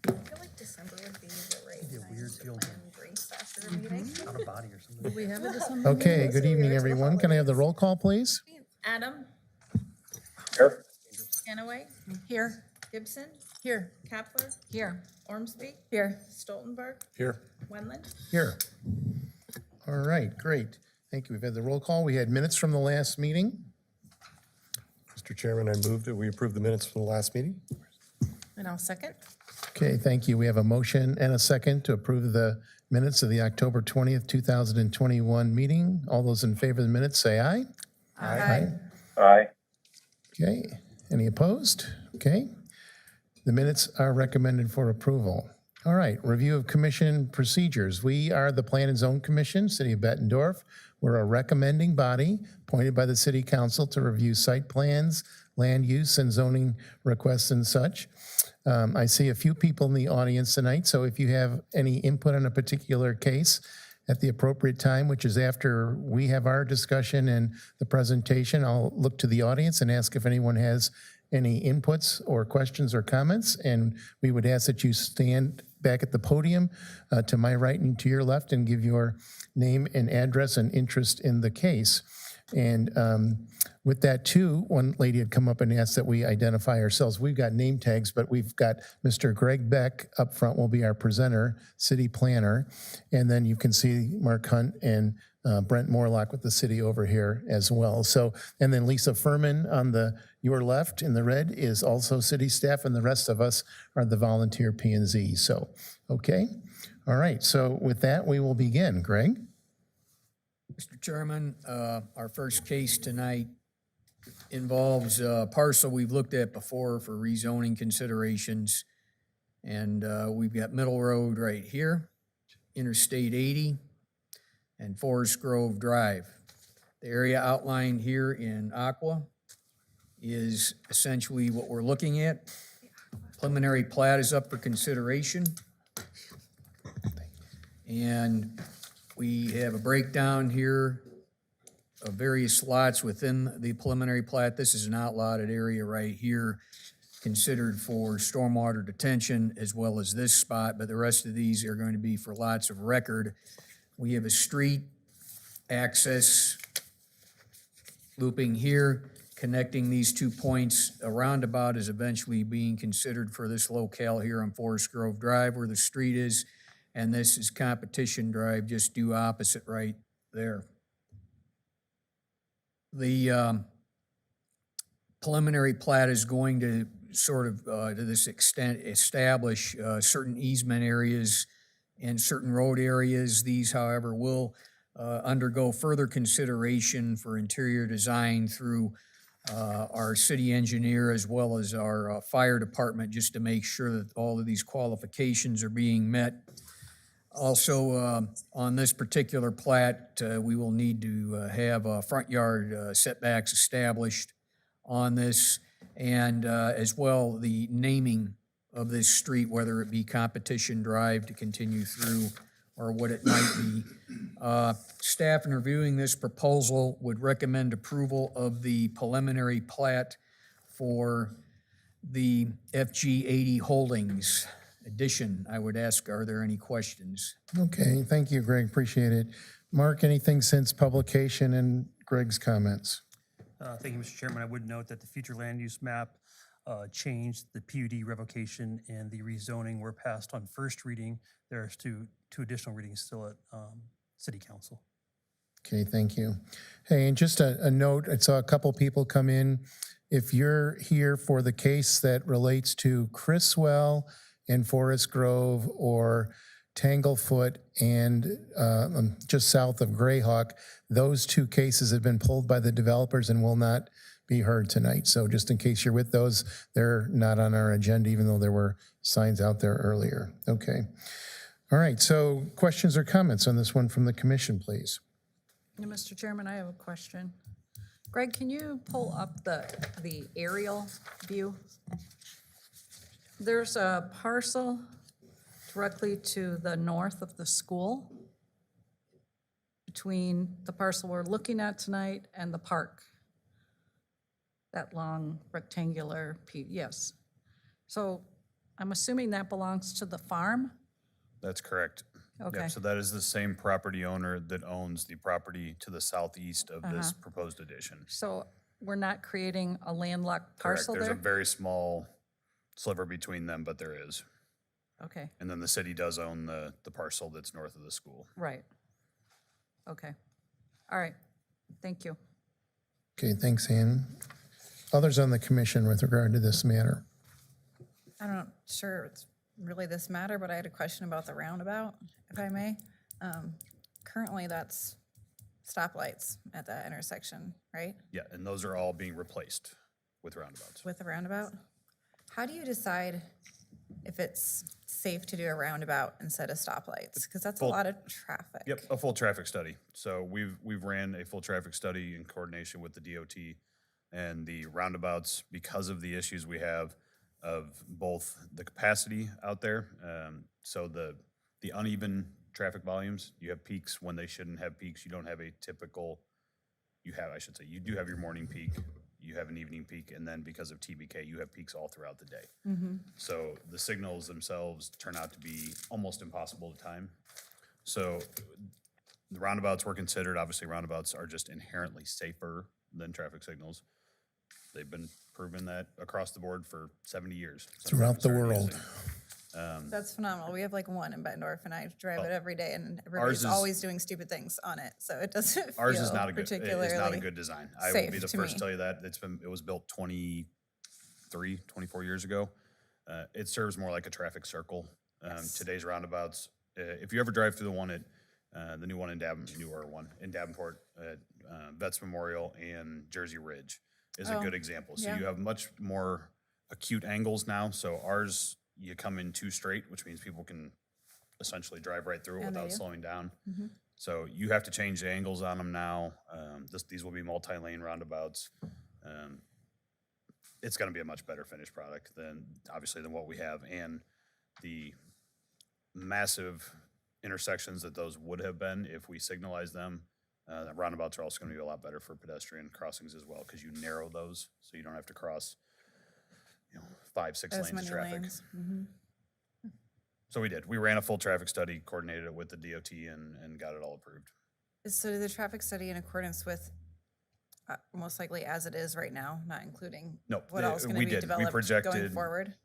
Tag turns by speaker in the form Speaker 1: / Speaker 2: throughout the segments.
Speaker 1: I feel like December would be the right
Speaker 2: Maybe a
Speaker 1: time
Speaker 2: weird
Speaker 1: to
Speaker 2: field
Speaker 1: plan drinks after a meeting.
Speaker 2: out of body or something.
Speaker 3: Do we have a December?
Speaker 4: Okay,
Speaker 1: Those
Speaker 4: good
Speaker 1: are
Speaker 4: evening,
Speaker 1: weird to the
Speaker 4: everyone. Can I have the
Speaker 1: holidays.
Speaker 4: roll call, please?
Speaker 1: Adam,
Speaker 5: Here.
Speaker 1: Hanaway,
Speaker 3: Here.
Speaker 1: Gibson,
Speaker 3: Here.
Speaker 1: Kapler,
Speaker 3: Here.
Speaker 1: Ormsby,
Speaker 3: Here.
Speaker 1: Stoltenberg,
Speaker 5: Here.
Speaker 1: Wendland.
Speaker 4: Here. All right, great. Thank you. We've had the roll call. We had minutes from the last meeting.
Speaker 5: Mr. Chairman, I move that we approve the minutes from the last meeting.
Speaker 3: And I'll second.
Speaker 4: Okay, thank you. We have a motion and a second to approve the minutes of the October 20th, 2021 meeting. All those in favor of the minutes, say aye.
Speaker 3: Aye.
Speaker 5: Aye.
Speaker 4: Okay, any opposed? Okay. The minutes are recommended for approval. All right, review of commission procedures. We are the Plan and Zone Commission, City of Bettendorf. We're a recommending body appointed by the City Council to review site plans, land use, and zoning requests and such. I see a few people in the audience tonight, so if you have any input on a particular case at the appropriate time, which is after we have our discussion and the presentation, I'll look to the audience and ask if anyone has any inputs or questions or comments, and we would ask that you stand back at the podium to my right and to your left and give your name and address and interest in the case. And with that too, one lady had come up and asked that we identify ourselves. We've got name tags, but we've got Mr. Greg Beck up front will be our presenter, city planner. And then you can see Mark Hunt and Brent Morlock with the city over here as well. So, and then Lisa Furman on your left in the red is also city staff, and the rest of us are the volunteer P&Z. So, okay. All right. So with that, we will begin. Greg?
Speaker 6: Mr. Chairman, our first case tonight involves a parcel we've looked at before for rezoning considerations. And we've got Middle Road right here, Interstate 80, and Forest Grove Drive. The area outlined here in aqua is essentially what we're looking at. Preliminary plat is up for consideration. And we have a breakdown here of various lots within the preliminary plat. This is an outlotted area right here considered for stormwater detention as well as this spot, but the rest of these are going to be for lots of record. We have a street access looping here, connecting these 2 points. A roundabout is eventually being considered for this locale here on Forest Grove Drive where the street is. And this is Competition Drive, just due opposite right there. The preliminary plat is going to sort of, to this extent, establish certain easement areas and certain road areas. These, however, will undergo further consideration for interior design through our city engineer as well as our fire department, just to make sure that all of these qualifications are being met. Also, on this particular plat, we will need to have front yard setbacks established on this, and as well the naming of this street, whether it be Competition Drive to continue through or what it might be. Staff in reviewing this proposal would recommend approval of the preliminary plat for the FG 80 Holdings addition. I would ask, are there any questions?
Speaker 4: Okay, thank you, Greg. Appreciate it. Mark, anything since publication and Greg's comments?
Speaker 2: Thank you, Mr. Chairman. I would note that the future land use map changed. The PUD revocation and the rezoning were passed on first reading. There's two additional readings still at City Council.
Speaker 4: Okay, thank you. Hey, and just a note, I saw a couple people come in. If you're here for the case that relates to Criswell and Forest Grove or Tanglefoot and just south of Greyhawk, those two cases have been pulled by the developers and will not be heard tonight. So just in case you're with those, they're not on our agenda, even though there were signs out there earlier. Okay. All right, so questions or comments on this one from the commission, please?
Speaker 3: Mr. Chairman, I have a question. Greg, can you pull up the aerial view? There's a parcel directly to the north of the school between the parcel we're looking at tonight and the park. That long rectangular piece, yes. So I'm assuming that belongs to the farm?
Speaker 7: That's correct. Yep,
Speaker 3: Okay.
Speaker 7: so that is the same property owner that owns the property to the southeast of this proposed addition.
Speaker 3: So we're not creating a landlocked
Speaker 7: Correct.
Speaker 3: parcel
Speaker 7: There's a
Speaker 3: there?
Speaker 7: very small sliver between them, but there is.
Speaker 3: Okay,
Speaker 7: And then the city does own the parcel that's north of the school.
Speaker 3: right. Okay. All right. Thank you.
Speaker 4: Okay, thanks, Ann. Others on the commission with regard to this matter?
Speaker 1: I'm not sure it's really this matter, but I had a question about the roundabout, if I may. Currently, that's stoplights at that intersection, right?
Speaker 7: Yeah, and those are all being replaced with roundabouts.
Speaker 1: With the roundabout? How do you decide if it's safe to do a roundabout instead of stoplights? Because that's a
Speaker 7: Full-
Speaker 1: lot of traffic.
Speaker 7: Yep, a full traffic study. So we've ran a full traffic study in coordination with the DOT and the roundabouts because of the issues we have of both the capacity out there. So the uneven traffic volumes, you have peaks when they shouldn't have peaks. You don't have a typical, you do have your morning peak, you have an evening peak, and then because of TBK, you have peaks all throughout the day. So the signals themselves turn out to be almost impossible to time. So the roundabouts were considered, obviously roundabouts are just inherently safer than traffic signals. They've been proven that across the board for 70 years. since
Speaker 4: Throughout the
Speaker 7: started
Speaker 4: world.
Speaker 7: using-
Speaker 1: That's phenomenal. We have like one in Bettendorf, and I drive it every day, and
Speaker 7: Ours
Speaker 1: everybody's
Speaker 7: is-
Speaker 1: always doing stupid things on it, so it doesn't
Speaker 7: Ours is
Speaker 1: feel
Speaker 7: not a good, it
Speaker 1: particularly
Speaker 7: is not a good design. I will
Speaker 1: safe
Speaker 7: be the
Speaker 1: to
Speaker 7: first to
Speaker 1: me.
Speaker 7: tell you that. It was built 24 years ago. It serves more like a traffic circle. Today's roundabouts, if you ever drive through the one at, the new one in Davenport, Vets Memorial and Jersey Ridge is a good example. So
Speaker 1: yeah.
Speaker 7: you have much more acute angles now. So ours, you come in too straight, which means people can essentially drive right through it
Speaker 1: And they
Speaker 7: without
Speaker 1: do.
Speaker 7: slowing down. So you have to change the angles on them now. These will be multi-lane roundabouts. It's gonna be a much better finished product than, obviously, than what we have. And the massive intersections that those would have been if we signalized them, the roundabouts are also gonna be a lot better for pedestrian crossings as well, because you narrow those, so you don't have to cross, 5, 6
Speaker 1: As
Speaker 7: lanes
Speaker 1: many
Speaker 7: of traffic.
Speaker 1: lanes.
Speaker 7: So we did. We ran a full traffic study, coordinated it with the DOT, and got it all approved.
Speaker 1: So did the traffic study in accordance with, most likely as it is right now, not including
Speaker 7: No,
Speaker 1: what else is going
Speaker 7: we
Speaker 1: to be
Speaker 7: did. We
Speaker 1: developed going
Speaker 7: projected-
Speaker 1: forward?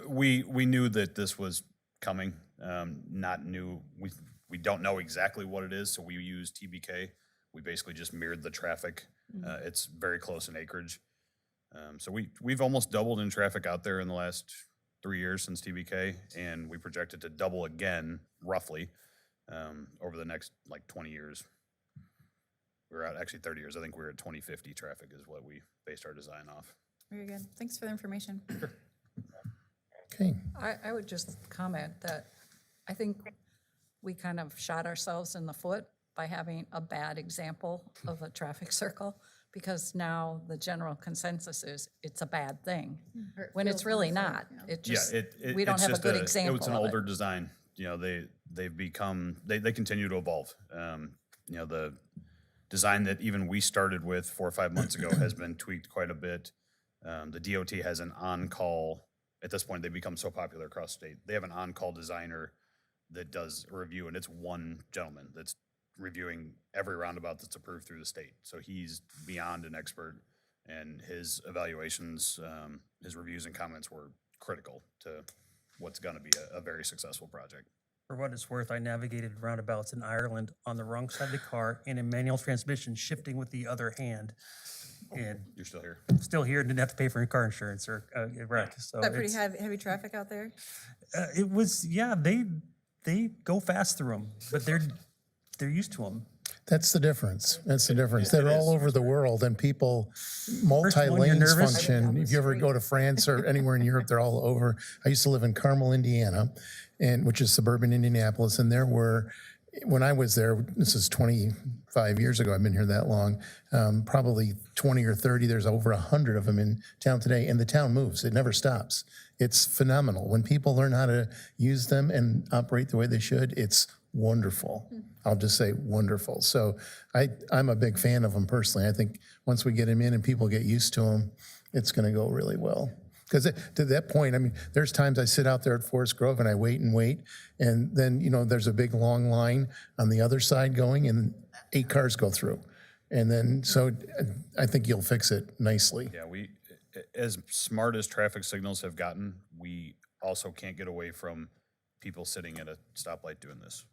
Speaker 7: We knew that this was coming, not new. We don't know exactly what it is, so we use TBK. We basically just mirrored the traffic. It's very close in acreage. So we've almost doubled in traffic out there in the last 3 years since TBK, and we projected to double again, roughly, over the next, 20 years. We're at, actually 30 years. I think we're at 2050 traffic is what we based our design off.
Speaker 1: Very good. Thanks for the information.
Speaker 4: Okay,
Speaker 3: I would just comment that I think we kind of shot ourselves in the foot by having a bad example of a traffic circle, because now the general consensus is it's a bad thing, when it's really not. It just, we don't
Speaker 7: it's
Speaker 3: have a
Speaker 7: just
Speaker 3: good example
Speaker 7: It's an
Speaker 3: of
Speaker 7: older
Speaker 3: it.
Speaker 7: design. They've become, they continue to evolve. The design that even we started with 4 or 5 months ago has been tweaked quite a bit. The DOT has an on-call, at this point, they've become so popular across the state. They have an on-call designer that does a review, and it's one gentleman that's reviewing every roundabout that's approved through the state. So he's beyond an expert, and his evaluations, his reviews and comments were critical to what's gonna be a very successful project.
Speaker 2: For what it's worth, I navigated roundabouts in Ireland on the wrong side of the car in a manual transmission, shifting with the other hand. And
Speaker 7: You're still here?
Speaker 2: still here, didn't have to pay for car insurance or a wreck, so.
Speaker 1: Is that pretty
Speaker 2: it's-
Speaker 1: heavy traffic out there?
Speaker 2: It was, yeah, they go fast through them, but they're used to them.
Speaker 4: that's the difference. That's the difference. They're all over the world, and people, multi-lanes
Speaker 2: nervous?
Speaker 4: function. If you ever go to France or anywhere in Europe, they're all over. I used to live in Carmel, Indiana, which is suburban Indianapolis, and there were, when I was there, this is 25 years ago, I've been here that long, probably 20 or 30, there's over 100 of them in town today, and the town moves. It never stops. It's phenomenal. When people learn how to use them and operate the way they should, it's wonderful. I'll just say wonderful. So I'm a big fan of them personally. I think once we get them in and people get used to them, it's going to go really well. Because to that point, I mean, there's times I sit out there at Forest Grove and I wait and wait, and then, there's a big long line on the other side going, and 8 cars go through. And then, so I think you'll fix it nicely.
Speaker 7: Yeah, as smart as traffic signals have gotten, we also can't get away from people sitting at a stoplight doing this.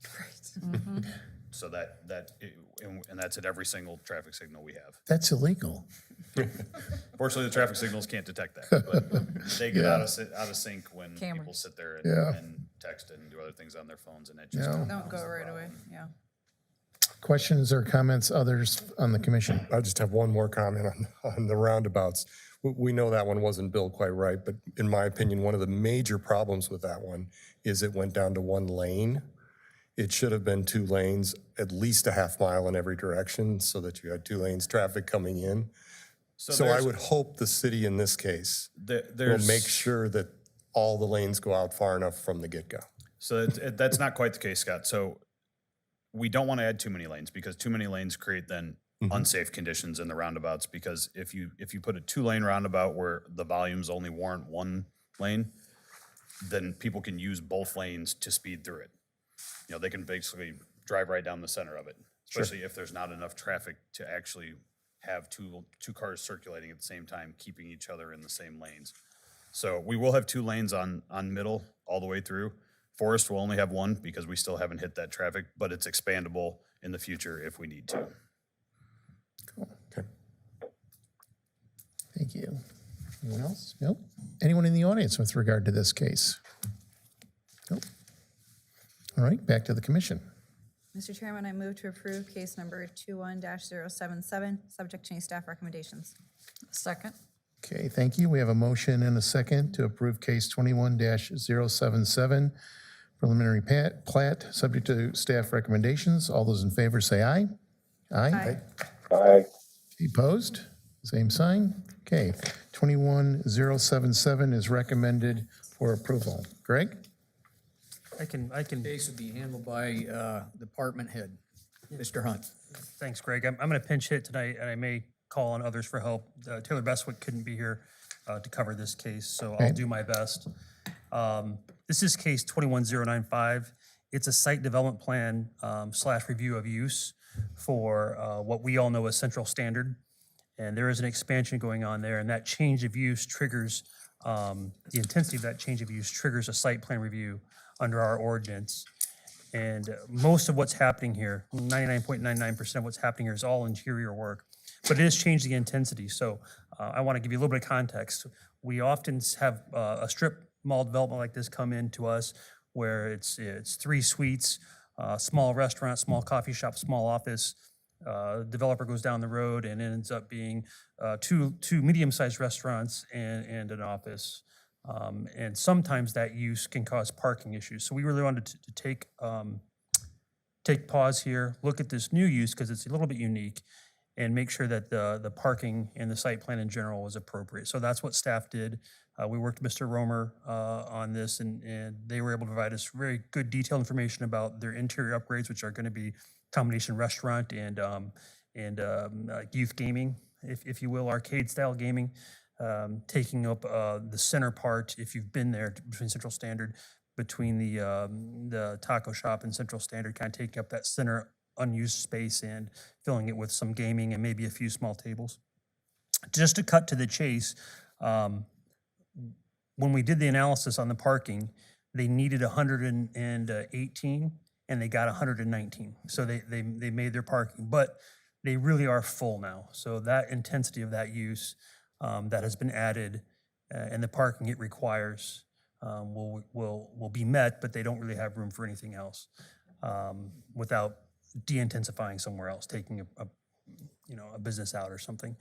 Speaker 7: So and that's at every single traffic signal we have.
Speaker 4: That's illegal.
Speaker 7: Fortunately, the traffic signals can't detect that, but they get out of sync when people
Speaker 3: Cameras.
Speaker 7: sit there
Speaker 4: Yeah.
Speaker 7: and text and do other things on their phones, and it just
Speaker 4: Yeah.
Speaker 1: Don't go right away, yeah.
Speaker 4: Questions or comments, others on the commission?
Speaker 5: I just have one more comment on the roundabouts. We know that one wasn't built quite right, but in my opinion, one of the major problems with that one is it went down to 1 lane. It should have been 2 lanes, at least a half mile in every direction, so that you had 2 lanes traffic coming in. So I
Speaker 7: there's-
Speaker 5: would hope the city in this case will
Speaker 7: there's
Speaker 5: make sure that all the lanes go out far enough from the get-go.
Speaker 7: So that's not quite the case, Scott. So we don't want to add too many lanes, because too many lanes create then unsafe conditions in the roundabouts. Because if you put a 2-lane roundabout where the volumes only warrant 1 lane, then people can use both lanes to speed through it. They can basically drive right down the center of it, especially if there's not enough traffic to actually have two cars circulating at the same time, keeping each other in the same lanes. So we will have 2 lanes on Middle all the way through. Forest will only have 1, because we still haven't hit that traffic, but it's expandable in the future if we need to.
Speaker 5: Okay.
Speaker 4: Thank you. Anyone else? Nope. Anyone in the audience with regard to this case? Nope. All right, back to the commission.
Speaker 1: Mr. Chairman, I move to approve case number 21-077, subject to any staff recommendations.
Speaker 3: Second?
Speaker 4: Okay, thank you. We have a motion and a second to approve case 21-077, preliminary plat, subject to staff recommendations. All those in favor say aye. Aye.
Speaker 5: Aye.
Speaker 4: Opposed? Same sign. Okay, 21-077 is recommended for approval. Greg?
Speaker 2: I can,
Speaker 6: Case will be handled by department head, Mr. Hunt.
Speaker 2: thanks, Greg. I'm going to pinch hit tonight, and I may call on others for help. Taylor Bestwick couldn't be here to cover this case, so I'll do my best. This is case 21095. It's a site development plan / review of use for what we all know as Central Standard. And there is an expansion going on there, and that change of use triggers, the intensity of that change of use triggers a site plan review under our ordinance. And most of what's happening here, 99.99% of what's happening here is all interior work, but it has changed the intensity. So I want to give you a little bit of context. We often have a strip mall development like this come in to us where it's 3 suites, small restaurant, small coffee shop, small office. Developer goes down the road and it ends up being two medium-sized restaurants and an office. And sometimes that use can cause parking issues. So we really wanted to take pause here, look at this new use because it's a little bit unique, and make sure that the parking and the site plan in general was appropriate. So that's what staff did. We worked with Mr. Romer on this, and they were able to provide us very good detailed information about their interior upgrades, which are going to be combination restaurant and youth gaming, if you will, arcade-style gaming. Taking up the center part, if you've been there, between Central Standard, between the taco shop and Central Standard, kind of taking up that center unused space and filling it with some gaming and maybe a few small tables. Just to cut to the chase, when we did the analysis on the parking, they needed 118 and they got 119. So they made their parking, but they really are full now. So that intensity of that use that has been added and the parking it requires will be met, but they don't really have room for anything else without de-intensifying somewhere else, taking a business out or something.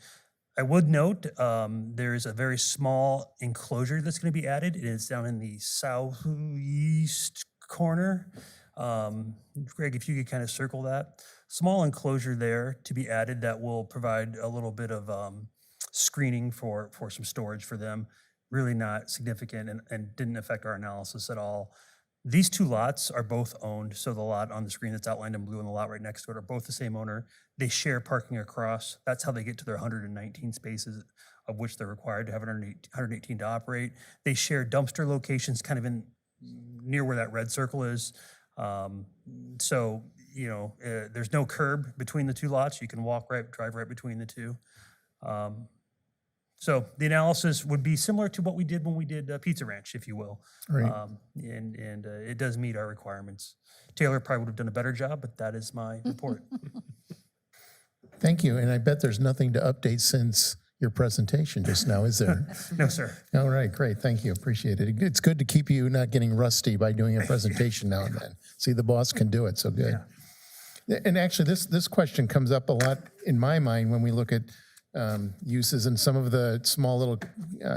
Speaker 2: I would note there is a very small enclosure that's going to be added. It is down in the southeast corner. Greg, if you could kind of circle that. Small enclosure there to be added that will provide a little bit of screening for some storage for them. Really not significant and didn't affect our analysis at all. These two lots are both owned, so the lot on the screen that's outlined in blue and the lot right next to it are both the same owner. They share parking across. That's how they get to their 119 spaces, of which they're required to have 118 to operate. They share dumpster locations kind of in near where that red circle is. So, there's no curb between the two lots. You can drive right between the two. So the analysis would be similar to what we did when we did Pizza Ranch, if you will.
Speaker 4: Right.
Speaker 2: And it does meet our requirements. Taylor probably would have done a better job, but that is my report.
Speaker 4: Thank you. And I bet there's nothing to update since your presentation just now, is there?
Speaker 2: No, sir.
Speaker 4: All right, great. Thank you. Appreciate it. It's good to keep you not getting rusty by doing a presentation now and then. See, the boss can do it, so good. And actually, this question comes up a lot in my mind when we look at uses in some of the small little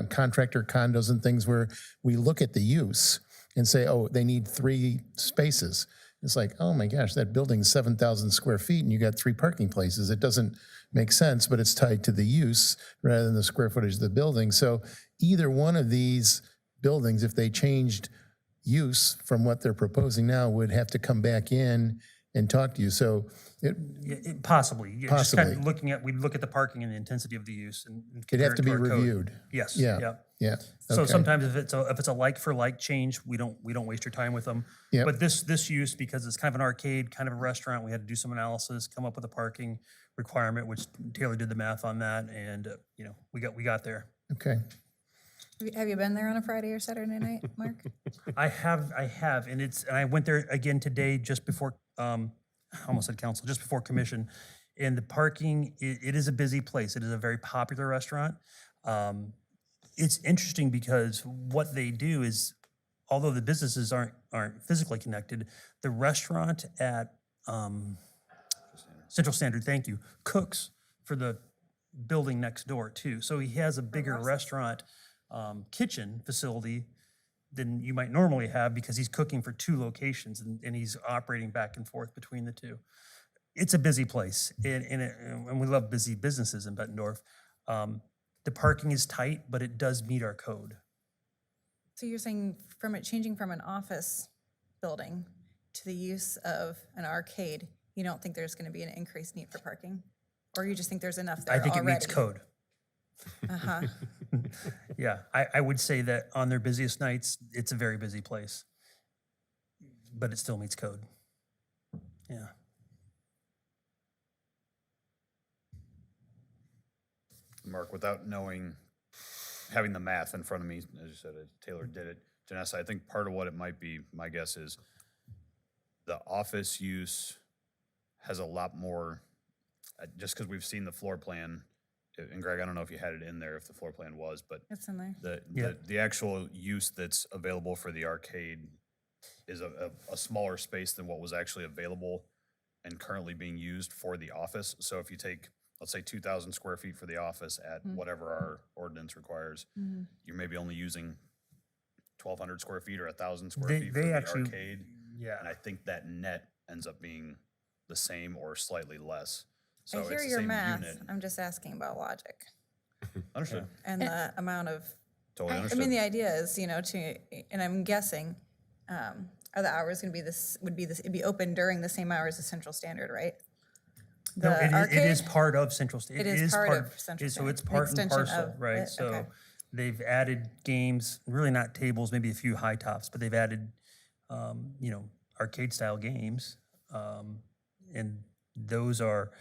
Speaker 4: contractor condos and things where we look at the use and say, oh, they need 3 spaces. It's like, oh my gosh, that building's 7,000 square feet and you got 3 parking places. It doesn't make sense, but it's tied to the use rather than the square footage of the building. So either one of these buildings, if they changed use from what they're proposing now, would have to come back in and talk to you. So
Speaker 2: Possibly. Yeah, just kind of
Speaker 4: Possibly.
Speaker 2: we look at the parking and the intensity of the use and
Speaker 4: it'd
Speaker 2: compare
Speaker 4: have
Speaker 2: it
Speaker 4: to be
Speaker 2: our code.
Speaker 4: reviewed.
Speaker 2: Yes.
Speaker 4: Yeah. Yeah.
Speaker 2: So
Speaker 4: Okay.
Speaker 2: sometimes if it's a like for like change, we don't waste your time with them.
Speaker 4: Yep.
Speaker 2: But this use, because it's kind of an arcade, kind of a restaurant, we had to do some analysis, come up with a parking requirement, which Taylor did the math on that, and we got there.
Speaker 4: Okay.
Speaker 1: Have you been there on a Friday or Saturday night, Mark?
Speaker 2: I have, and I went there again today just before I almost said council, just before commission. And the parking, it is a busy place. It is a very popular restaurant. It's interesting because what they do is, although the businesses aren't physically connected, the restaurant at Central Standard, thank you, cooks for the building next door too. So he has a bigger restaurant kitchen facility than you might normally have because he's cooking for 2 locations and he's operating back and forth between the 2. It's a busy place, and we love busy businesses in Bettendorf. The parking is tight, but it does meet our code.
Speaker 1: So you're saying changing from an office building to the use of an arcade, you don't think there's going to be an increased need for parking? Or you just think there's enough there
Speaker 2: I
Speaker 1: already?
Speaker 2: think it meets code.
Speaker 1: Uh-huh.
Speaker 2: Yeah, I would say that on their busiest nights, it's a very busy place, but it still meets code. Yeah.
Speaker 7: Mark, without having the math in front of me, as you said, Taylor did it. Janessa, I think part of what it might be, my guess is, the office use has a lot more, just because we've seen the floor plan, and Greg, I don't know if you had it in there, if the floor plan was, but
Speaker 1: It's in there.
Speaker 7: the actual use that's available for the arcade is a smaller space than what was actually available and currently being used for the office. So if you take, let's say 2,000 square feet for the office at whatever our ordinance requires, you're maybe only using 1,200 square feet or 1,000 square feet for the arcade.
Speaker 2: Yeah.
Speaker 7: And I think that net ends up being the same or slightly less. So
Speaker 1: I
Speaker 7: it's
Speaker 1: hear
Speaker 7: the
Speaker 1: your
Speaker 7: same
Speaker 1: math.
Speaker 7: unit.
Speaker 1: I'm just asking about logic
Speaker 7: Understood.
Speaker 1: and the amount of,
Speaker 7: Totally
Speaker 1: I
Speaker 7: understood.
Speaker 1: mean, the idea is, and I'm guessing, are the hours going to be it'd be open during the same hours as Central Standard, right?
Speaker 2: No,
Speaker 1: The
Speaker 2: it is
Speaker 1: arcade?
Speaker 2: part of Central Standard.
Speaker 1: It is part of Central
Speaker 2: So it's
Speaker 1: Standard,
Speaker 2: part and
Speaker 1: extension
Speaker 2: parcel,
Speaker 1: of
Speaker 2: right?
Speaker 1: it,
Speaker 2: So
Speaker 1: okay.
Speaker 2: they've added games, really not tables, maybe a few high tops, but they've added, arcade style games. And those are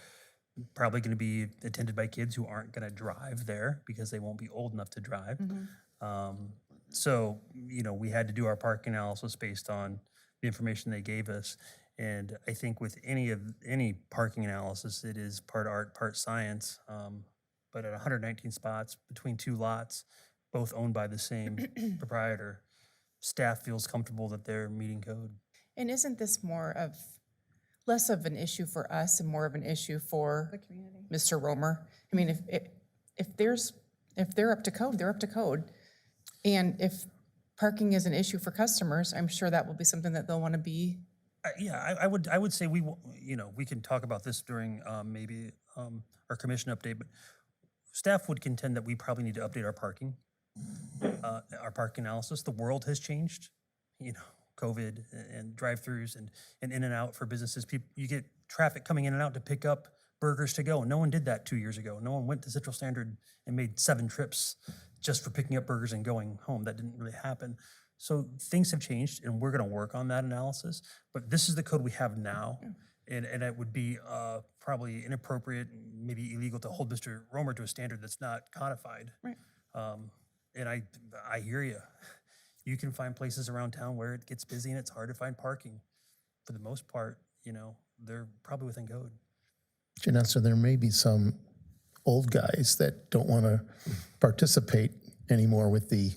Speaker 2: probably going to be attended by kids who aren't going to drive there because they won't be old enough to drive. So, we had to do our parking analysis based on the information they gave us. And I think with any parking analysis, it is part art, part science. But at 119 spots between 2 lots, both owned by the same proprietor, staff feels comfortable that they're meeting code.
Speaker 8: And isn't this less of an issue for us and more of an issue for Mr. Romer? I mean, if they're up to code, they're up to code. And if parking is an issue for customers, I'm sure that will be something that they'll want to be.
Speaker 2: I would say we can talk about this during maybe our commission update, but staff would contend that we probably need to update our parking analysis. The world has changed. COVID and drive-throughs and in and out for businesses. You get traffic coming in and out to pick up burgers to go. No one did that 2 years ago. No one went to Central Standard and made 7 trips just for picking up burgers and going home. That didn't really happen. So things have changed, and we're going to work on that analysis. But this is the code we have now, and it would be probably inappropriate, maybe illegal to hold Mr. Romer to a standard that's not codified.
Speaker 1: Right.
Speaker 2: And I hear you. You can find places around town where it gets busy and it's hard to find parking. For the most part, they're probably within code.
Speaker 4: Janessa, there may be some old guys that don't want to participate anymore with the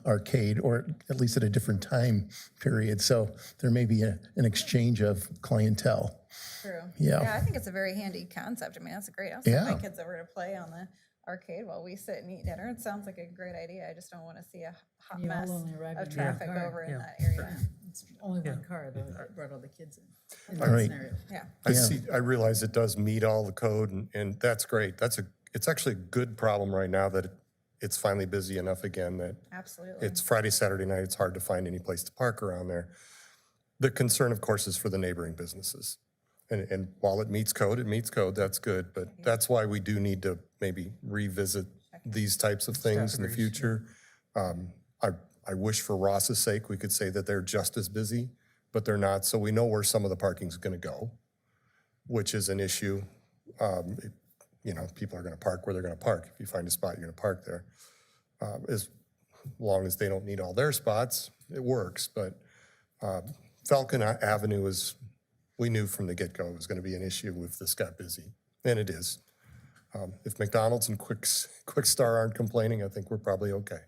Speaker 4: arcade, or at least at a different time period. So there may be an exchange of clientele.
Speaker 1: True.
Speaker 4: Yeah.
Speaker 1: Yeah, I think it's a very handy concept. I mean, that's a great, I'll send my
Speaker 4: Yeah.
Speaker 1: kids over to play on the arcade while we sit and eat dinner. It sounds like a great idea. I just don't want to see a hot
Speaker 9: You all
Speaker 1: mess
Speaker 9: only arrive in
Speaker 1: of
Speaker 9: one
Speaker 1: traffic
Speaker 9: car.
Speaker 1: over in
Speaker 2: Yeah.
Speaker 1: that area.
Speaker 9: It's only one car, though, that brought all the kids in that
Speaker 4: Right.
Speaker 9: scenario.
Speaker 1: Yeah.
Speaker 5: I realize it does meet all the code, and that's great. It's actually a good problem right now that it's finally busy enough again that
Speaker 1: Absolutely.
Speaker 5: it's Friday, Saturday night, it's hard to find any place to park around there. The concern, of course, is for the neighboring businesses. And while it meets code, that's good, but that's why we do need to maybe revisit these types of things in the
Speaker 2: agrees,
Speaker 5: future. I wish for Ross's sake, we could say that they're just as busy, but they're not, so we know where some of the parking's gonna go, which is an issue. People are gonna park where they're gonna park. If you find a spot, you're gonna park there. As long as they don't need all their spots, it works, but Falcon Avenue we knew from the get-go it was gonna be an issue if this got busy, and it is. If McDonald's and Quick Star aren't complaining, I think we're probably okay.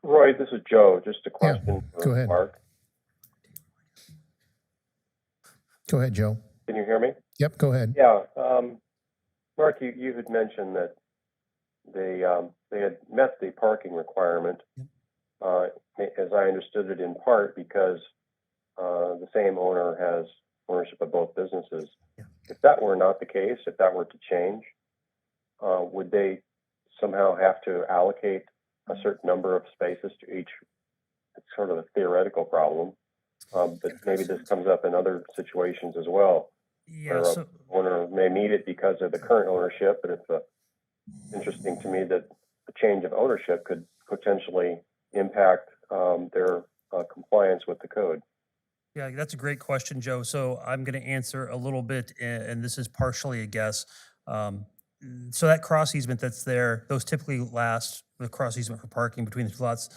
Speaker 10: Roy, this is Joe. Just a question
Speaker 4: go
Speaker 10: for
Speaker 4: ahead.
Speaker 10: Mark.
Speaker 4: Go ahead, Joe.
Speaker 10: Can you hear me?
Speaker 4: Yep, go ahead.
Speaker 10: Yeah. Mark, you had mentioned that they had met the parking requirement, as I understood it, in part because the same owner has ownership of both businesses.
Speaker 2: Yeah.
Speaker 10: If that were not the case, if that were to change, would they somehow have to allocate a certain number of spaces to each? It's sort of a theoretical problem, but maybe this comes up in other situations as well.
Speaker 2: Yeah,
Speaker 10: Where
Speaker 2: so,
Speaker 10: a owner may need it because of the current ownership, but it's interesting to me that a change of ownership could potentially impact their compliance with the code.
Speaker 2: yeah, that's a great question, Joe. So I'm going to answer a little bit, and this is partially a guess. So that cross easement that's there, those typically last, the cross easement for parking between the two lots,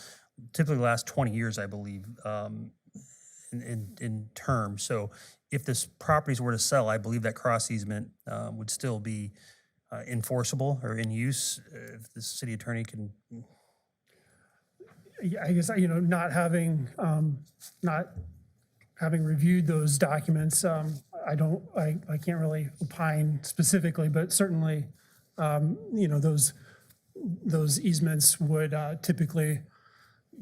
Speaker 2: typically last 20 years, I believe, in term. So if this properties were to sell, I believe that cross easement would still be enforceable or in use. If the city attorney can.
Speaker 11: Yeah, I guess, not having reviewed those documents, I can't really opine specifically, but certainly, those easements would typically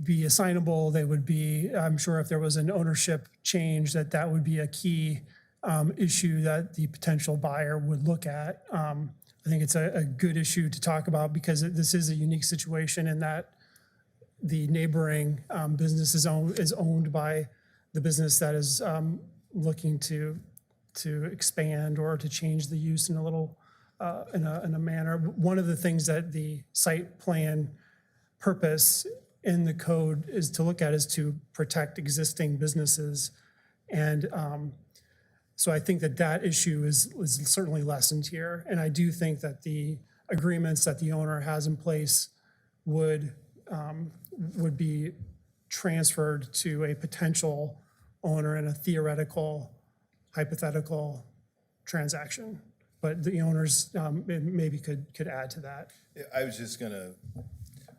Speaker 11: be assignable. They would be, I'm sure if there was an ownership change, that would be a key issue that the potential buyer would look at. I think it's a good issue to talk about because this is a unique situation in that the neighboring business is owned by the business that is looking to expand or to change the use in a little in a manner. One of the things that the site plan purpose in the code is to look at is to protect existing businesses, and so I think that issue is certainly lessened here. And I do think that the agreements that the owner has in place would be transferred to a potential owner in a theoretical, hypothetical transaction. But the owners maybe could add to that.
Speaker 12: Yeah, I was just gonna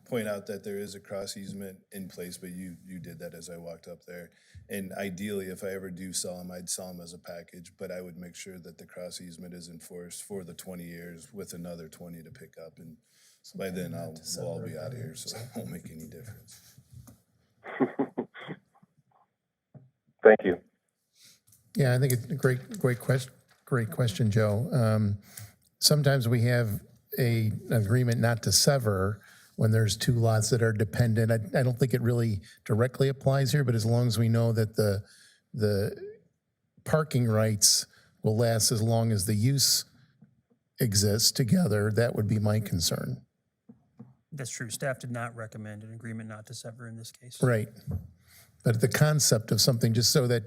Speaker 12: point out that there is a cross easement in place, but you did that as I walked up there. And ideally, if I ever do sell them, I'd sell them as a package, but I would make sure that the cross easement is enforced for the 20 years with another 20 to pick up. And by then, we'll all be out of here, so it won't make any difference.
Speaker 10: Thank you.
Speaker 4: Yeah, I think it's a great question, Joe. Sometimes we have an agreement not to sever when there's two lots that are dependent. I don't think it really directly applies here, but as long as we know that the parking rights will last as long as the use exists together, that would be my concern.
Speaker 2: That's true. Staff did not recommend an agreement not to sever in this case.
Speaker 4: Right. But the concept of something, just so that,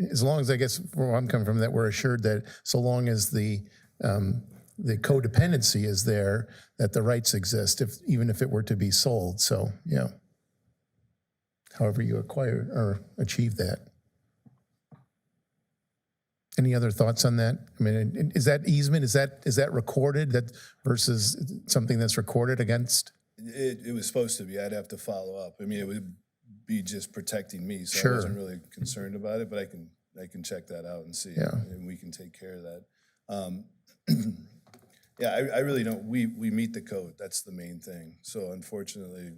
Speaker 4: as long as, I guess, where I'm coming from, that we're assured that so long as the codependency is there, that the rights exist, even if it were to be sold. So, yeah. However you acquire or achieve that. Any other thoughts on that? I mean, is that easement, is that recorded, that versus something that's recorded against?
Speaker 12: It was supposed to be. I'd have to follow up. I mean, it would be just protecting me, so
Speaker 4: Sure.
Speaker 12: I wasn't really concerned about it, but I can check that out and see,
Speaker 4: Yeah.
Speaker 12: and we can take care of that. Yeah, I really don't, we meet the code. That's the main thing. So unfortunately,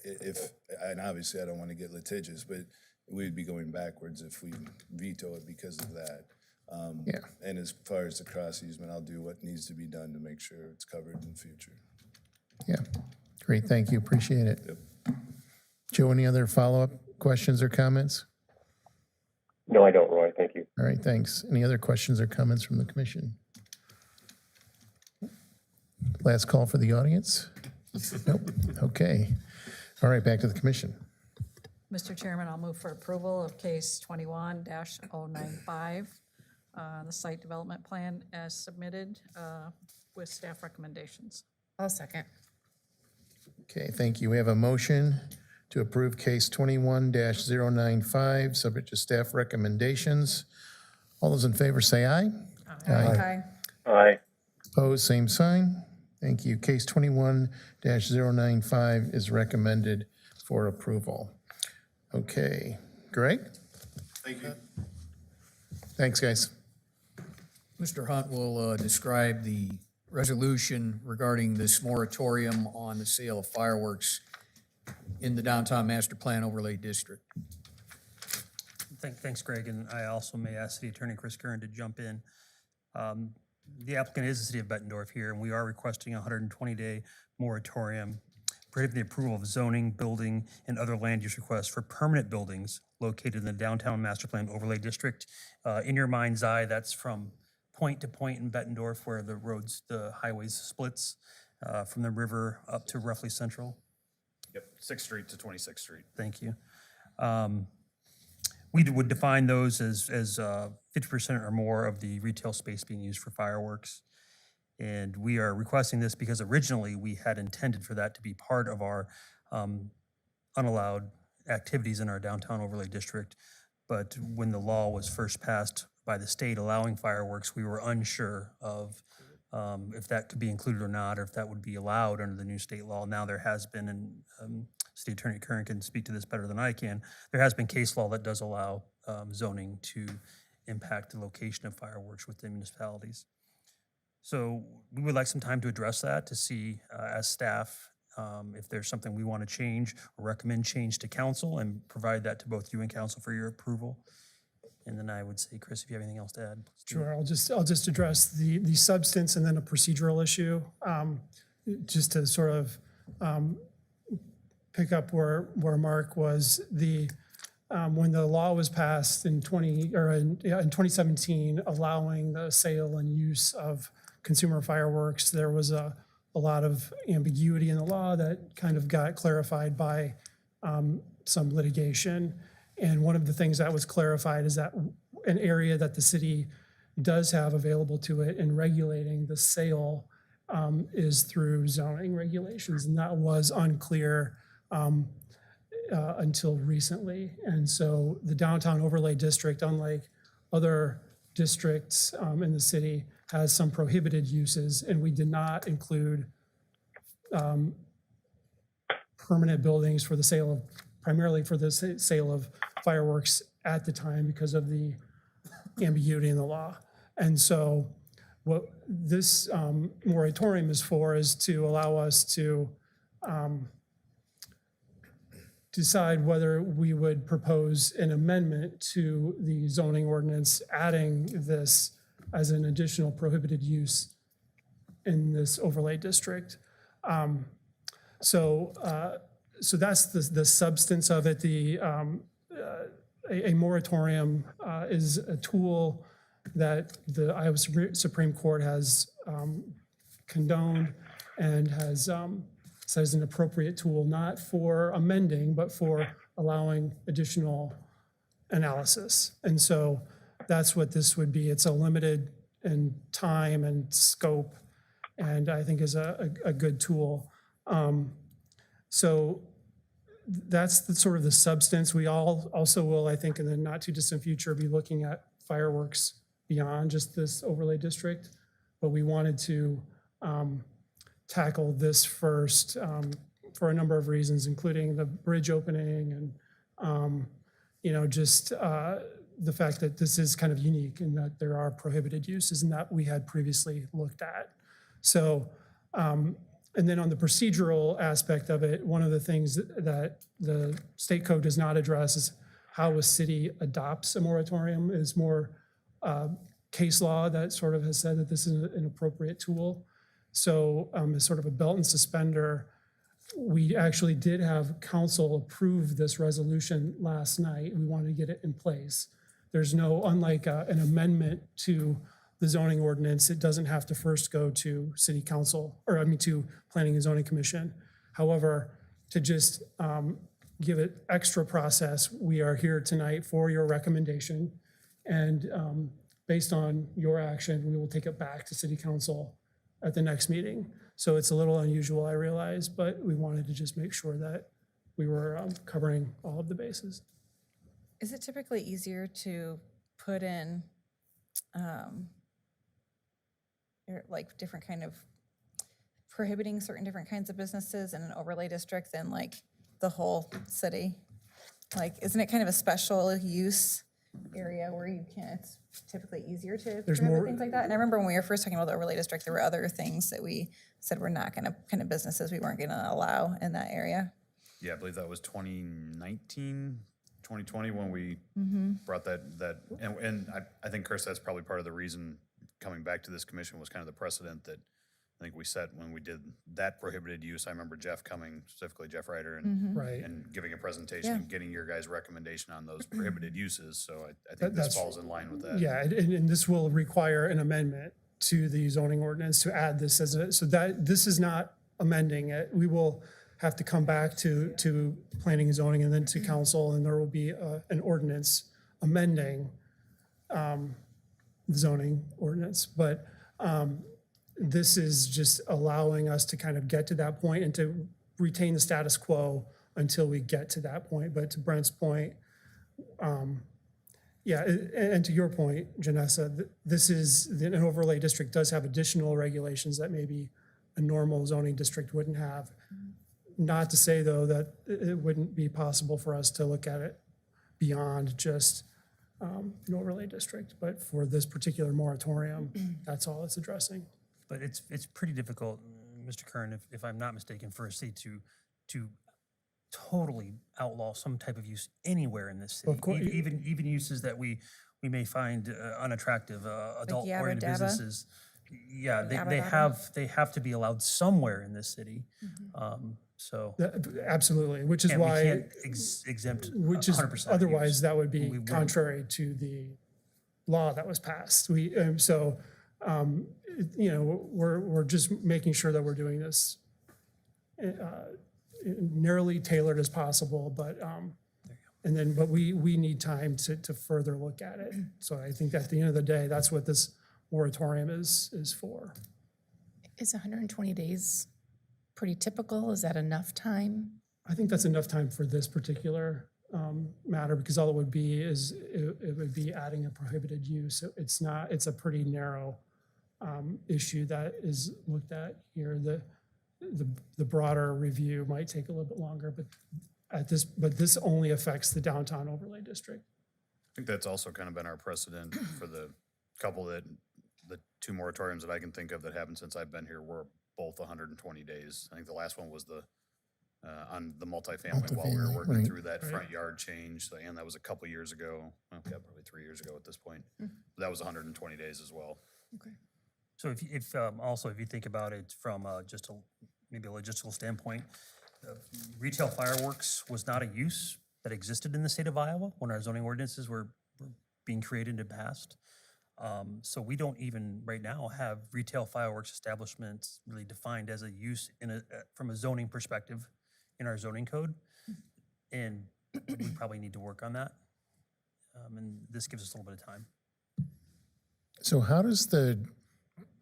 Speaker 12: and obviously I don't want to get litigious, but we'd be going backwards if we veto it because of that.
Speaker 4: Yeah.
Speaker 12: And as far as the cross easement, I'll do what needs to be done to make sure it's covered in the future.
Speaker 4: Yeah, great, thank you, appreciate it.
Speaker 12: Yep.
Speaker 4: Joe, any other follow-up questions or comments?
Speaker 10: No, I don't, Roy. Thank you.
Speaker 4: All right, thanks. Any other questions or comments from the commission? Last call for the audience? Nope, okay. All right, back to the commission.
Speaker 3: Mr. Chairman, I'll move for approval of case 21-095, the site development plan as submitted with staff recommendations.
Speaker 8: I'll second.
Speaker 4: Okay, thank you. We have a motion to approve case 21-095, subject to staff recommendations. All those in favor say aye.
Speaker 1: Aye.
Speaker 10: Aye.
Speaker 4: Opposed, same sign. Thank you. Case 21-095 is recommended for approval. Okay, Greg?
Speaker 12: Thank you.
Speaker 4: Thanks, guys.
Speaker 6: Mr. Hunt will describe the resolution regarding this moratorium on the sale of fireworks in the downtown master plan overlay district.
Speaker 2: Thanks, Greg, and I also may ask City Attorney Chris Curran to jump in. The applicant is the City of Bettendorf here, and we are requesting a 120-day moratorium prohibiting the approval of zoning, building, and other land use requests for permanent buildings located in the downtown master plan overlay district. In your mind's eye, that's from point to point in Bettendorf where the highways splits from the river up to roughly Central.
Speaker 7: Yep, 6th Street to 26th Street.
Speaker 2: Thank you. We would define those as 50% or more of the retail space being used for fireworks. And we are requesting this because originally we had intended for that to be part of our unallowed activities in our downtown overlay district. But when the law was first passed by the state allowing fireworks, we were unsure of if that could be included or not, or if that would be allowed under the new state law. Now there has been, and City Attorney Curran can speak to this better than I can, there has been case law that does allow zoning to impact the location of fireworks within municipalities. So we would like some time to address that, to see as staff if there's something we want to change or recommend change to council, and provide that to both you and council for your approval. And then I would say, Chris, if you have anything else to add. Please do.
Speaker 11: Sure, I'll just address the substance and then a procedural issue, just to sort of pick up where Mark was. When the law was passed in 2017, allowing the sale and use of consumer fireworks, there was a lot of ambiguity in the law that kind of got clarified by some litigation. And one of the things that was clarified is that an area that the city does have available to it in regulating the sale is through zoning regulations, and that was unclear until recently. And so the downtown overlay district, unlike other districts in the city, has some prohibited uses, and we did not include permanent buildings for the sale of, primarily for the sale of fireworks at the time because of the ambiguity in the law. And so what this moratorium is for is to allow us to decide whether we would propose an amendment to the zoning ordinance, adding this as an additional prohibited use in this overlay district. So, so that's the substance of it. A moratorium is a tool that the Iowa Supreme Court has condoned and has says an appropriate tool, not for amending, but for allowing additional analysis. And so that's what this would be. It's a limited in time and scope, and I think is a good tool. So that's the sort of the substance. We also will, I think, in the not too distant future, be looking at fireworks beyond just this overlay district. But we wanted to tackle this first for a number of reasons, including the bridge opening and, just the fact that this is kind of unique in that there are prohibited uses and that we had previously looked at. So, and then on the procedural aspect of it, one of the things that the state code does not address is how a city adopts a moratorium. Is more case law that sort of has said that this is an appropriate tool. So as sort of a belt and suspender, we actually did have council approve this resolution last night. We wanted to get it in place. There's no, unlike an amendment to the zoning ordinance, it doesn't have to first go to city council, to planning and zoning commission. However, to just give it extra process, we are here tonight for your recommendation. And based on your action, we will take it back to city council at the next meeting. So it's a little unusual, I realize, but we wanted to just make sure that we were covering all of the bases.
Speaker 1: Is it typically easier to put in like different kind of prohibiting certain different kinds of businesses in an overlay district than like the whole city? Like, isn't it kind of a special use area where you can't, it's typically easier to prohibit things like that? And I remember when we were first talking about the overlay district, there were other things that we said we're not gonna, kind of businesses we weren't gonna allow in that area.
Speaker 7: Yeah, I believe that was 2019, 2020 when we brought that, and I think, Chris, that's probably part of the reason coming back to this commission was kind of the precedent that I think we set when we did that prohibited use. I remember Jeff coming, specifically Jeff Ryder, and
Speaker 11: Right.
Speaker 7: and giving a presentation
Speaker 1: Yeah.
Speaker 7: and getting your guys' recommendation on those prohibited uses. So I think this
Speaker 11: That's-
Speaker 7: falls in line with that.
Speaker 11: Yeah, and this will require an amendment to the zoning ordinance to add this so that this is not amending it. We will have to come back to planning and zoning and then to council, and there will be an ordinance amending the zoning ordinance. But this is just allowing us to kind of get to that point and to retain the status quo until we get to that point. But to Brent's point, yeah, and to your point, Janessa, this is, an overlay district does have additional regulations that maybe a normal zoning district wouldn't have. Not to say, though, that it wouldn't be possible for us to look at it beyond just an overlay district. But for this particular moratorium, that's all it's addressing.
Speaker 2: But it's pretty difficult, Mr. Kern, if I'm not mistaken, for a city to totally outlaw some type of use anywhere in this city.
Speaker 11: Of course.
Speaker 2: Even uses that we may find unattractive, adult-oriented
Speaker 1: yabba dabba?
Speaker 2: businesses. Yeah,
Speaker 1: Yabba
Speaker 2: they have to be allowed somewhere in this city. So.
Speaker 11: Absolutely, which is
Speaker 2: And we
Speaker 11: why,
Speaker 2: can't exempt
Speaker 11: which is,
Speaker 2: 100% use.
Speaker 11: otherwise that would
Speaker 2: We
Speaker 11: be
Speaker 2: wouldn't.
Speaker 11: contrary to the law that was passed. We're just making sure that we're doing this narrowly tailored as possible, but, but we need time to further look at it. So I think at the end of the day, that's what this moratorium is for.
Speaker 8: Is 120 days pretty typical? Is that enough time?
Speaker 11: I think that's enough time for this particular matter, because all it would be is, it would be adding a prohibited use. It's a pretty narrow issue that is looked at here. The broader review might take a little bit longer, but this only affects the downtown overlay district.
Speaker 7: I think that's also kind of been our precedent for the couple the two moratoriums that I can think of that happened since I've been here were both 120 days. I think the last one was on the multifamily while we were
Speaker 4: Multifamily,
Speaker 7: working
Speaker 4: right.
Speaker 7: through that front yard change. And that was a couple years ago. Well, yeah, probably 3 years ago at this point. That was 120 days as well.
Speaker 11: Okay.
Speaker 2: So if you think about it from just a maybe a logistical standpoint, retail fireworks was not a use that existed in the state of Iowa when our zoning ordinances were being created and passed. So we don't even right now have retail fireworks establishments really defined as a use from a zoning perspective in our zoning code. And we probably need to work on that. And this gives us a little bit of time.
Speaker 4: So how does the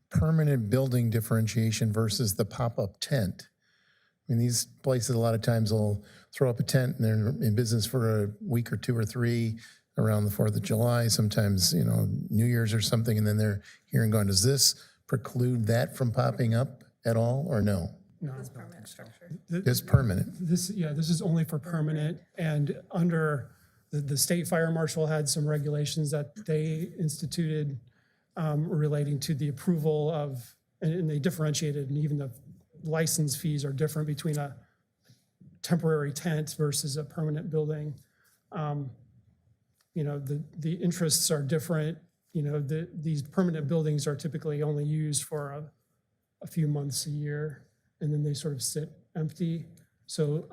Speaker 4: permanent building differentiation versus the pop-up tent? I mean, these places a lot of times will throw up a tent and they're in business for a week or two or three around the 4th of July, sometimes, New Year's or something, and then they're here and gone. Does this preclude that from popping up at all, or no?
Speaker 11: No.
Speaker 1: It's permanent structure.
Speaker 4: It's permanent.
Speaker 11: This is only for permanent, and under, the state fire marshal had some regulations that they instituted relating to the approval of, and they differentiated, and even the license fees are different between a temporary tent versus a permanent building. The interests are different. These permanent buildings are typically only used for a few months a year, and then they sort of sit empty. So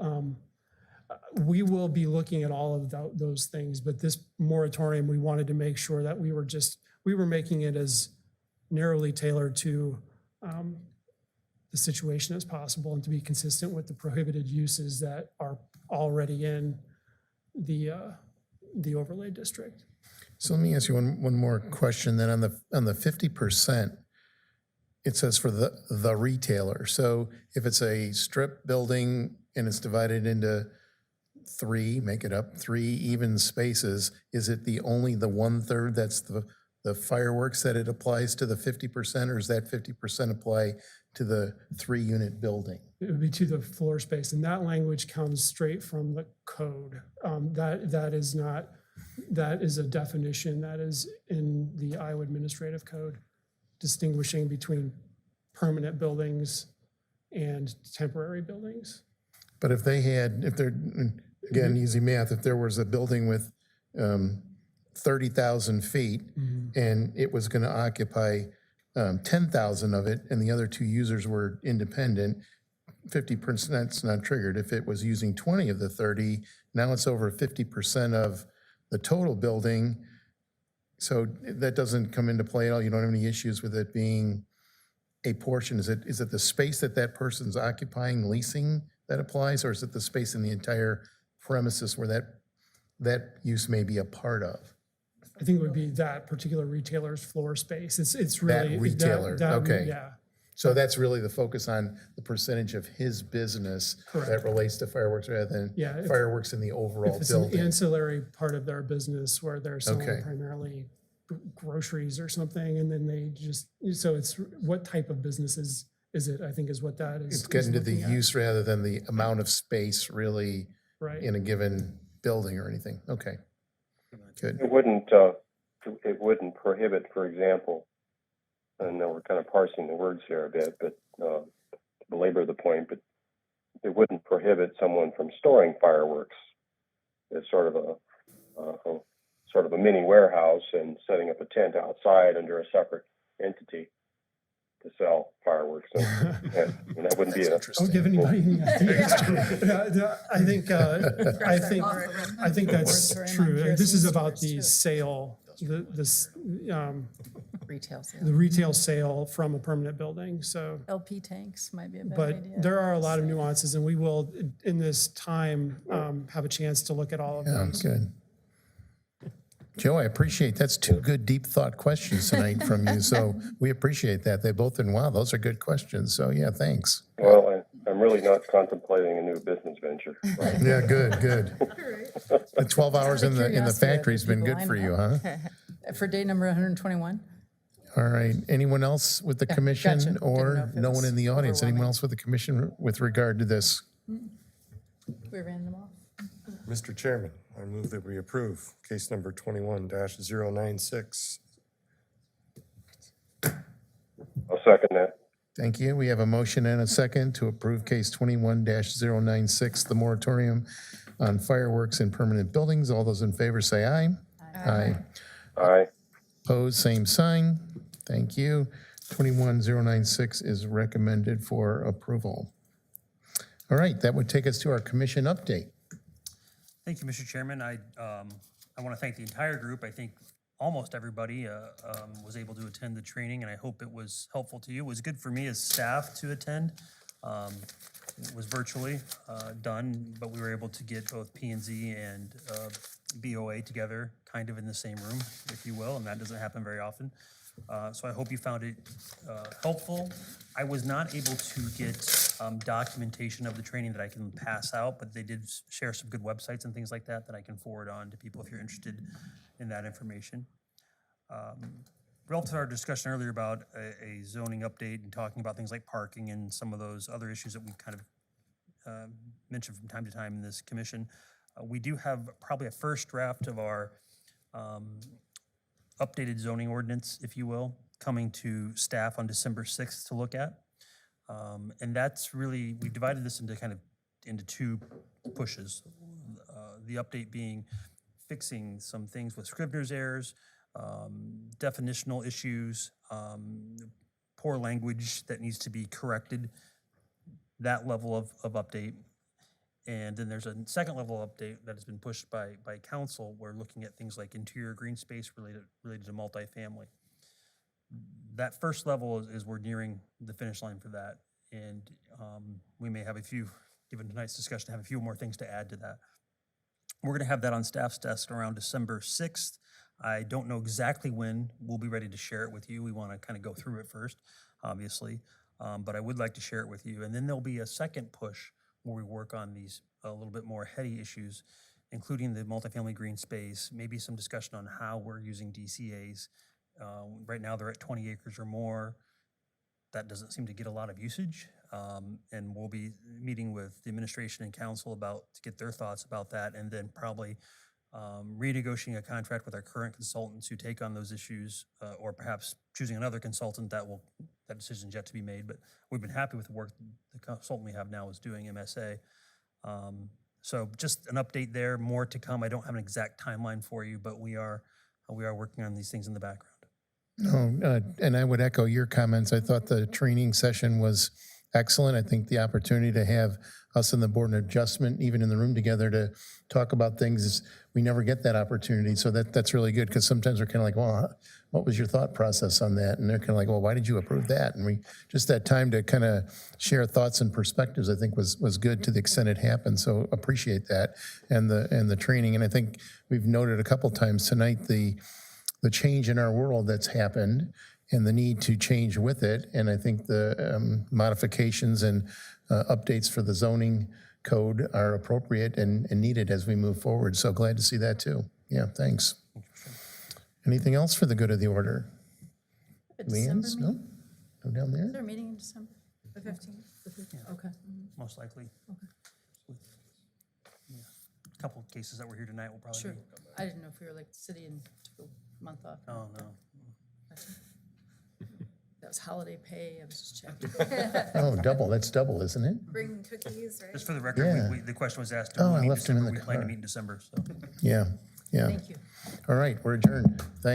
Speaker 11: we will be looking at all of those things, but this moratorium, we wanted to make sure that we were making it as narrowly tailored to the situation as possible and to be consistent with the prohibited uses that are already in the overlay district.
Speaker 4: So let me ask you one more question then. On the 50%, it says for the retailer. So if it's a strip building and it's divided into make it up, 3 even spaces, is it only the 1/3 that's the fireworks that it applies to the 50%, or does that 50% apply to the 3-unit building?
Speaker 11: It would be to the floor space, and that language comes straight from the code. That is a definition that is in the Iowa Administrative Code, distinguishing between permanent buildings and temporary buildings.
Speaker 4: But if they're, again, easy math, if there was a building with 30,000 feet and it was going to occupy 10,000 of it and the other 2 users were independent, 50%'s not triggered. If it was using 20 of the 30, now it's over 50% of the total building. So that doesn't come into play at all. You don't have any issues with it being a portion. Is it the space that person's occupying, leasing, that applies, or is it the space in the entire premises where that use may be a part of?
Speaker 11: I think it would be that particular retailer's floor space. It's really.
Speaker 4: That retailer, okay.
Speaker 11: Yeah.
Speaker 4: So that's really the focus on the percentage of his business that relates to fireworks rather than fireworks in the overall
Speaker 11: If it's
Speaker 4: building.
Speaker 11: an ancillary part of their business where they're selling
Speaker 4: Okay.
Speaker 11: primarily groceries or something, and then they just, so it's what type of business is it, I think is what that is.
Speaker 4: It's getting to
Speaker 11: is
Speaker 4: the
Speaker 11: looking at.
Speaker 4: use rather than the amount of space really
Speaker 11: Right.
Speaker 4: in a given building or anything. Okay, good.
Speaker 10: It wouldn't prohibit, for example, and now we're kind of parsing the words here a bit, but to belabor the point, but it wouldn't prohibit someone from storing fireworks as sort of a mini warehouse and setting up a tent outside under a separate entity to sell fireworks. And that wouldn't be
Speaker 11: Don't give anybody any ideas. I think that's true. This is about the sale,
Speaker 9: Retail sale.
Speaker 11: the retail sale from a permanent building, so.
Speaker 3: LP tanks might be a better idea.
Speaker 11: But there are a lot of nuances, and we will, in this time, have a chance to look at all of
Speaker 4: Yeah,
Speaker 11: those.
Speaker 4: good. Joe, I appreciate, that's 2 good deep thought questions tonight from you, so we appreciate that. They both been, wow, those are good questions, so yeah, thanks.
Speaker 10: well, I'm really not contemplating a new business venture.
Speaker 4: Yeah, good. The 12 hours in the
Speaker 3: Curiosity,
Speaker 4: factory's been
Speaker 3: people
Speaker 4: good
Speaker 3: I
Speaker 4: for you,
Speaker 3: know.
Speaker 4: huh?
Speaker 3: For day number 121?
Speaker 4: All right, anyone else with the commission
Speaker 3: gotcha. Didn't know
Speaker 4: or
Speaker 3: if it
Speaker 4: no
Speaker 3: was
Speaker 4: one in the audience? Anyone
Speaker 3: overwhelming.
Speaker 4: else with the commission with regard to this?
Speaker 3: We ran them off.
Speaker 5: Mr. Chairman, I move that we approve case number 21-096.
Speaker 10: I'll second that.
Speaker 4: Thank you. We have a motion and a second to approve case 21-096, the moratorium on fireworks in permanent buildings. All those in favor say aye. Aye.
Speaker 10: Aye.
Speaker 4: Opposed, same sign. Thank you. 21-096 is recommended for approval. All right, that would take us to our commission update.
Speaker 2: Thank you, Mr. Chairman. I want to thank the entire group. I think almost everybody was able to attend the training, and I hope it was helpful to you. It was good for me as staff to attend. It was virtually done, but we were able to get both P&Z and BOA together kind of in the same room, if you will, and that doesn't happen very often. So I hope you found it helpful. I was not able to get documentation of the training that I can pass out, but they did share some good websites and things like that that I can forward on to people if you're interested in that information. Relative to our discussion earlier about a zoning update and talking about things like parking and some of those other issues that we've kind of mentioned from time to time in this commission, we do have probably a first draft of our updated zoning ordinance, if you will, coming to staff on December 6th to look at. And that's really, we've divided this into two pushes. The update being fixing some things with Scrivener's errors, definitional issues, poor language that needs to be corrected, that level of update. And then there's a second level update that has been pushed by council. We're looking at things like interior green space related to multifamily. That first level is we're nearing the finish line for that. And we may have given tonight's discussion, have a few more things to add to that. We're gonna have that on staff's desk around December 6th. I don't know exactly when we'll be ready to share it with you. We wanna kind of go through it first, obviously. But I would like to share it with you. And then there'll be a second push where we work on these a little bit more heady issues, including the multifamily green space, maybe some discussion on how we're using DCAs. Right now, they're at 20 acres or more. That doesn't seem to get a lot of usage. And we'll be meeting with the administration and council to get their thoughts about that, and then probably renegotiating a contract with our current consultants who take on those issues, or perhaps choosing another consultant. That decision's yet to be made, but we've been happy with the work the consultant we have now is doing, MSA. So just an update there, more to come. I don't have an exact timeline for you, but we are working on these things in the background.
Speaker 4: No, and I would echo your comments. I thought the training session was excellent. I think the opportunity to have us and the Board of Adjustment, even in the room together, to talk about things, we never get that opportunity. So that's really good, because sometimes we're kind of like, well, what was your thought process on that? And they're kind of like, well, why did you approve that? And just that time to kind of share thoughts and perspectives, I think was good to the extent it happened. So appreciate that, and the training. And I think we've noted a couple times tonight the change in our world that's happened and the need to change with it. And I think the modifications and updates for the zoning code are appropriate and needed as we move forward. So glad to see that too. Yeah, thanks. Anything else for the good of the order? Leanne's? No? No down
Speaker 9: Is
Speaker 4: there?
Speaker 9: there a meeting in December, the 15th? Okay.
Speaker 2: Most likely. Yeah. A couple of cases that were here tonight will probably
Speaker 9: Sure.
Speaker 2: be.
Speaker 9: I didn't know if we were like the city and took a month off.
Speaker 2: Oh, no.
Speaker 9: That was holiday pay, I was just checking.
Speaker 4: Oh, double. That's double, isn't it?
Speaker 1: Bring cookies, right?
Speaker 2: Just for the record,
Speaker 4: Yeah.
Speaker 2: the question was asked,
Speaker 4: Oh, I
Speaker 2: we
Speaker 4: left him in the
Speaker 2: plan to
Speaker 4: car.
Speaker 2: meet in December, so.
Speaker 4: Yeah, yeah.
Speaker 9: Thank you.
Speaker 4: All right, we're adjourned. Thanks.